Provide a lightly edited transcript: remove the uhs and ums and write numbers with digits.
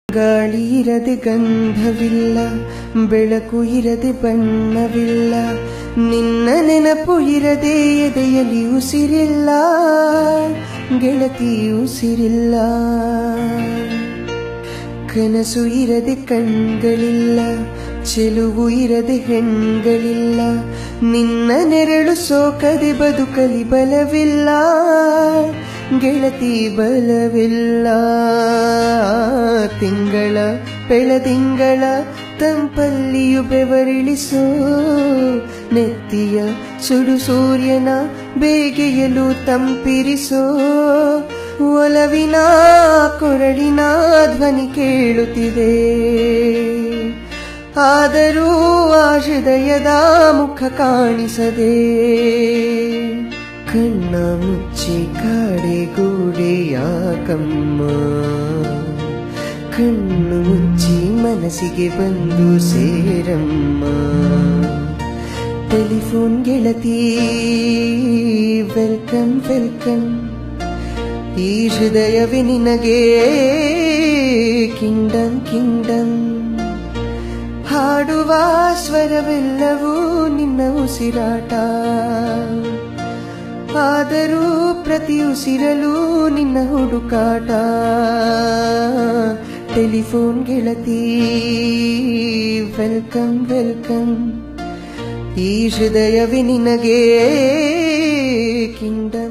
ಗಾಳಿ ಇರದೆ ಗಂಧವಿಲ್ಲ, ಬೆಳಕು ಇರದೆ ಬಣ್ಣವಿಲ್ಲ, ನಿನ್ನ ನೆನಪು ಇರದೆ ಎದೆಯಲ್ಲಿ ಉಸಿರಿಲ್ಲ, ಗೆಳತಿ ಉಸಿರಿಲ್ಲ. ಕನಸು ಇರದೆ ಕಣ್ಗಳಿಲ್ಲ, ಚೆಲುವು ಇರದೆ ಹೆಣ್ಗಳಿಲ್ಲ, ನಿನ್ನ ನೆರಳು ಸೋಕದೆ ಬದುಕಲಿ ಬಲವಿಲ್ಲ, ಗೆಳತಿ ಬಲವಿಲ್ಲ. ತಿಂಗಳ ಬೆಳದಿಂಗಳ ತಂಪಲ್ಲಿಯು ಬೆವರಿಳಿಸೋ, ನೆತ್ತಿಯ ಸುಡು ಸೂರ್ಯನ ಬೇಗೆಯಲು ತಂಪಿರಿಸೋ, ಒಲವಿನ ಕೊರಳಿನ ಧ್ವನಿ ಕೇಳುತ್ತಿದೆ, ಆದರೂ ಆ ಹೃದಯದ ಮುಖ ಕಾಣಿಸದೆ. ಕಣ್ಣ ಮುಚ್ಚಿ ಕಾಡೆಗೂಡೆ ಯಾಕಮ್ಮ, ಕಣ್ಣು ಮುಚ್ಚಿ ಮನಸ್ಸಿಗೆ ಬಂದು ಸೇರಮ್ಮ. ಟೆಲಿಫೋನ್ ಗೆಳತಿ ವೆಲ್ಕಮ್ ವೆಲ್ಕಮ್, ಈ ಹೃದಯವೇ ನಿನಗೆ ಕಿಂಗ್ಡಮ್ ಕಿಂಗ್ಡಮ್. ಹಾಡುವ ಸ್ವರವೆಲ್ಲವೂ ನಿನ್ನ ಉಸಿರಾಟ, ಆದರೂ ಪ್ರತಿ ಉಸಿರಲು ನಿನ್ನ ಹುಡುಕಾಟ. ಟೆಲಿಫೋನ್ ಗೆಳತಿ ವೆಲ್ಕಮ್ ವೆಲ್ಕಮ್, ಈ ಹೃದಯವೇ ನಿನಗೆ ಕಿಂಗ್ಡಮ್.